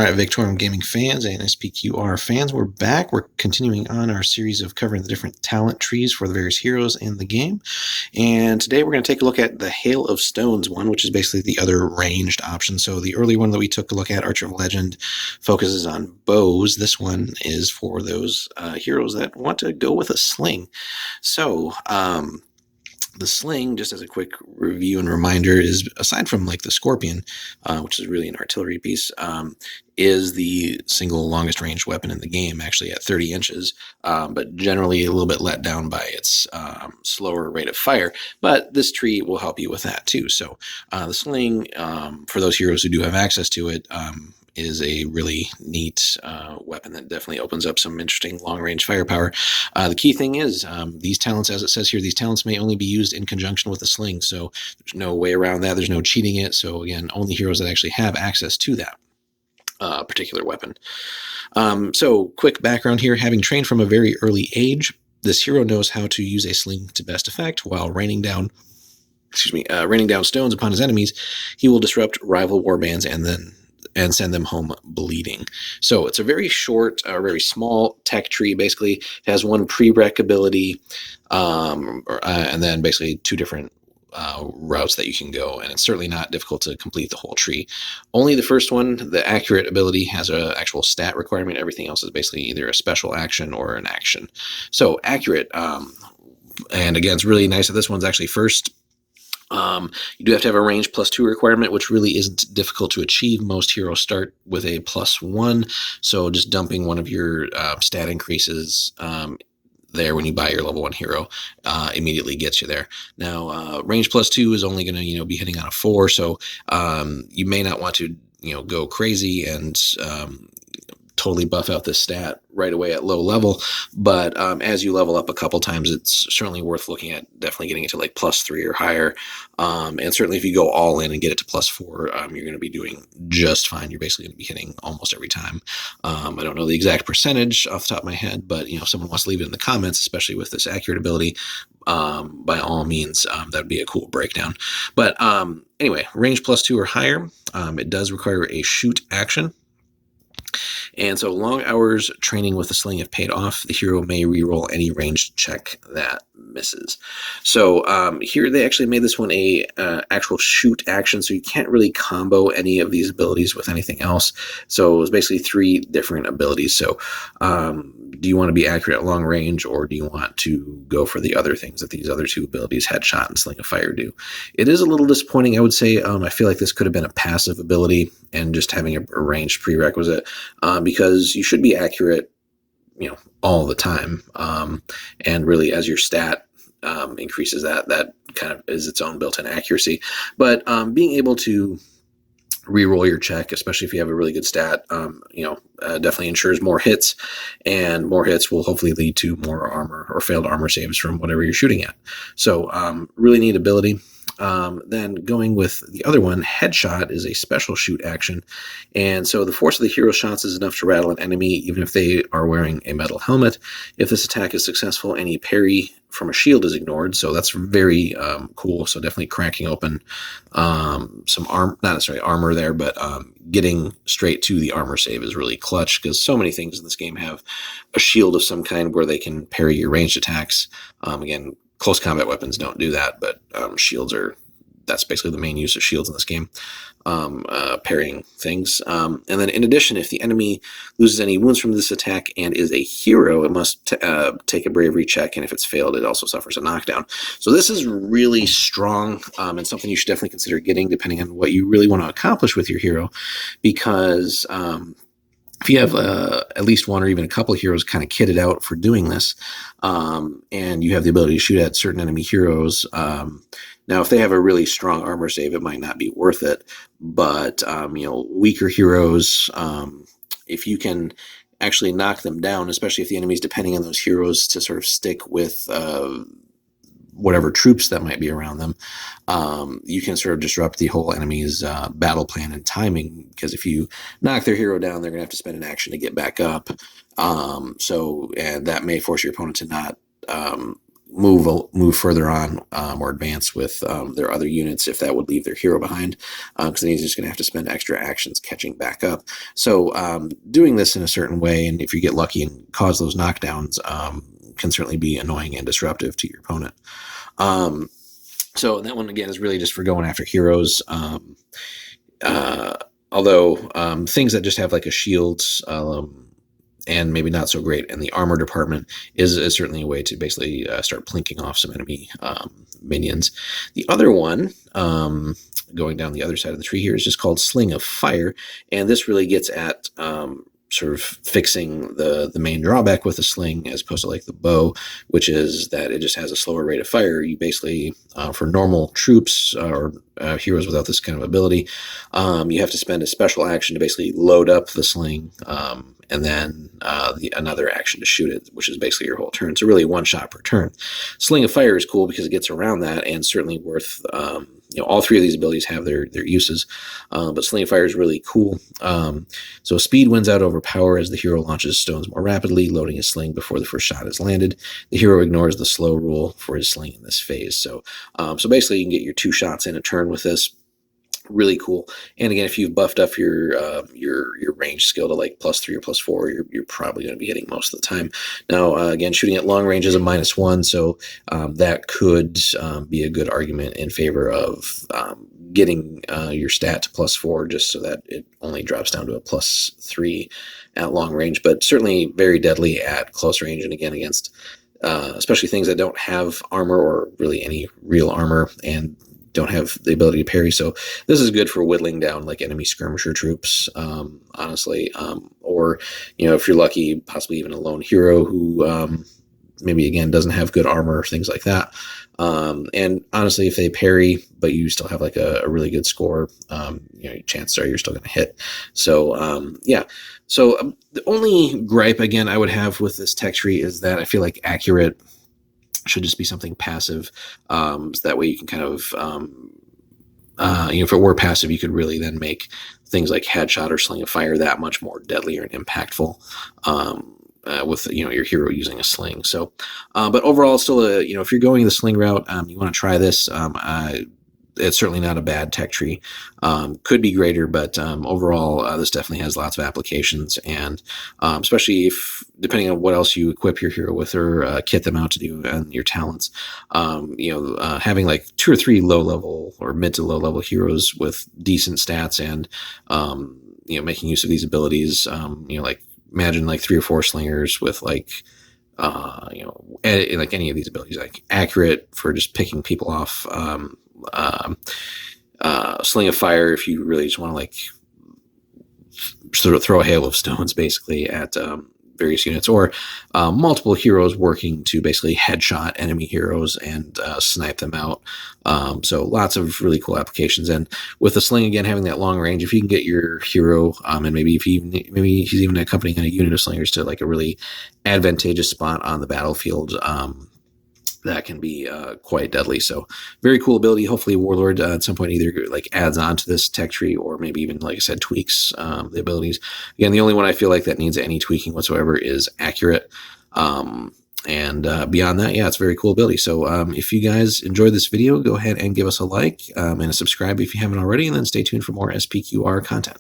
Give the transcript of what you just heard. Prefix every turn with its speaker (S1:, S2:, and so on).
S1: right, Victorum Gaming fans and SPQR fans, we're back. We're continuing on our series of covering the different talent trees for the various heroes in the game. And today we're going to take a look at the Hail of Stones one, which is basically the other ranged option. So the early one that we took a look at, Archer of Legend, focuses on bows. This one is for those heroes that want to go with a sling. So, the sling, just as a quick review and reminder, is aside from like the Scorpion, which is really an artillery piece, is the single longest range weapon in the game, actually at 30 inches, but generally a little bit let down by its slower rate of fire. But this tree will help you with that too. So the sling, for those heroes who do have access to it, is a really neat weapon that definitely opens up some interesting long-range firepower. The key thing is these talents, as it says here, these talents may only be used in conjunction with a sling, so there's no way around that. There's no cheating it. So again, only heroes that actually have access to that particular weapon. So quick background here, having trained from a very early age, this hero knows how to use a sling to best effect while raining down stones upon his enemies. He will disrupt rival warbands and send them home bleeding. So it's a very short, very small tech tree. Basically, it has one prereq ability, and then basically two different routes that you can go, and it's certainly not difficult to complete the whole tree. Only the first one, the accurate ability, has an actual stat requirement. Everything else is basically either a special action or an action. So accurate, and again, it's really nice that this one's actually first. You do have to have a range +2 requirement, which really isn't difficult to achieve. Most heroes start with a +1, so just dumping one of your stat increases there when you buy your level 1 hero immediately gets you there. Now, range +2 is only going to be hitting on a 4, so you may not want to go crazy and totally buff out this stat right away at low level, but as you level up a couple times, it's certainly worth looking at definitely getting it to like +3 or higher, and certainly if you go all in and get it to +4, you're going to be doing just fine. You're basically going to be hitting almost every time. I don't know the exact percentage off the top of my head, but if someone wants to leave it in the comments, especially with this accurate ability, by all means, that'd be a cool breakdown. But anyway, range +2 or higher. It does require a shoot action. And so long hours training with the sling have paid off. The hero may reroll any ranged check that misses. So here they actually made this one a actual shoot action, so you can't really combo any of these abilities with anything else. So it was basically 3 different abilities. So do you want to be accurate at long range, or do you want to go for the other things that these other 2 abilities, Headshot and Sling of Fire, do? It is a little disappointing, I would say. I feel like this could have been a passive ability and just having a ranged prerequisite, because you should be accurate all the time, and really as your stat increases, that kind of is its own built-in accuracy. But being able to reroll your check, especially if you have a really good stat, definitely ensures more hits, and more hits will hopefully lead to more armor or failed armor saves from whatever you're shooting at. So really neat ability. Then going with the other one, Headshot is a special shoot action, and so the force of the hero shots is enough to rattle an enemy even if they are wearing a metal helmet. If this attack is successful, any parry from a shield is ignored, so that's very cool. So definitely cracking open some not necessarily armor there, but getting straight to the armor save is really clutch, because so many things in this game have a shield of some kind where they can parry your ranged attacks. Again, close combat weapons don't do that, but shields that's basically the main use of shields in this game, parrying things. And then in addition, if the enemy loses any wounds from this attack and is a hero, it must take a bravery check, and if it's failed, it also suffers a knockdown. So this is really strong, and something you should definitely consider getting depending on what you really want to accomplish with your hero, because if you have at least one or even a couple of heroes kind of kitted out for doing this, and you have the ability to shoot at certain enemy heroes, now if they have a really strong armor save, it might not be worth it. But weaker heroes, if you can actually knock them down, especially if the enemy's depending on those heroes to sort of stick with whatever troops that might be around them, you can sort of disrupt the whole enemy's battle plan and timing, because if you knock their hero down, they're going to have to spend an action to get back up. And that may force your opponent to not move further on or advance with their other units if that would leave their hero behind, because then he's just going to have to spend extra actions catching back up. So doing this in a certain way, and if you get lucky and cause those knockdowns, can certainly be annoying and disruptive to your opponent. So that one, again, is really just for going after heroes. Although things that just have like a shield and maybe not so great in the armor department is certainly a way to basically start plinking off some enemy minions. The other one, going down the other side of the tree here, is just called Sling of Fire, and this really gets at sort of fixing the main drawback with the sling as opposed to like the bow, which is that it just has a slower rate of fire. You basically, for normal troops or heroes without this kind of ability, you have to spend a special action to basically load up the sling, and then another action to shoot it, which is basically your whole turn. It's really one shot per turn. Sling of Fire is cool because it gets around that, and certainly worth, all three of these abilities have their uses, but Sling of Fire is really cool. So speed wins out over power as the hero launches stones more rapidly, loading his sling before the first shot is landed. The hero ignores the slow rule for his sling in this phase. So basically you can get your 2 shots in a turn with this. Really cool. And again, if you've buffed up your range skill to like +3 or +4, you're probably going to be hitting most of the time. Now, again, shooting at long range is a -1, so that could be a good argument in favor of getting your stat to +4, just so that it only drops down to a +3 at long range. But certainly very deadly at close range, and again against especially things that don't have armor or really any real armor and don't have the ability to parry. So this is good for whittling down like enemy skirmisher troops, honestly, or if you're lucky, possibly even a lone hero who maybe again doesn't have good armor, things like that. And honestly, if they parry but you still have like a really good score, chances are you're still going to hit. So so the only gripe again I would have with this tech tree is that I feel like accurate should just be something passive, so that way you can kind of, if it were passive, you could really then make things like Headshot or Sling of Fire that much more deadlier and impactful, with your hero using a sling. So, but overall, still if you're going the sling route, you want to try this. It's certainly not a bad tech tree. Could be greater, but overall, this definitely has lots of applications, and especially if, depending on what else you equip your hero with or kit them out to do and your talents, having like 2 or 3 low-level or mid to low-level heroes with decent stats and, making use of these abilities, like imagine like 3 or 4 slingers with like, like any of these abilities, like accurate for just picking people off, Sling of Fire if you really just want to like sort of throw a hail of stones basically at various units, or multiple heroes working to basically headshot enemy heroes and snipe them out. So lots of really cool applications. And with the sling, again, having that long range, if you can get your hero, and maybe he's even accompanying a unit of slingers to like a really advantageous spot on the battlefield, that can be quite deadly. So very cool ability. Hopefully Warlord at some point either like adds on to this tech tree or maybe even, like I said, tweaks the abilities. Again, the only one I feel like that needs any tweaking whatsoever is accurate. And beyond that, yeah, it's a very cool ability. So if you guys enjoyed this video, go ahead and give us a like and a subscribe if you haven't already, and then stay tuned for more SPQR content.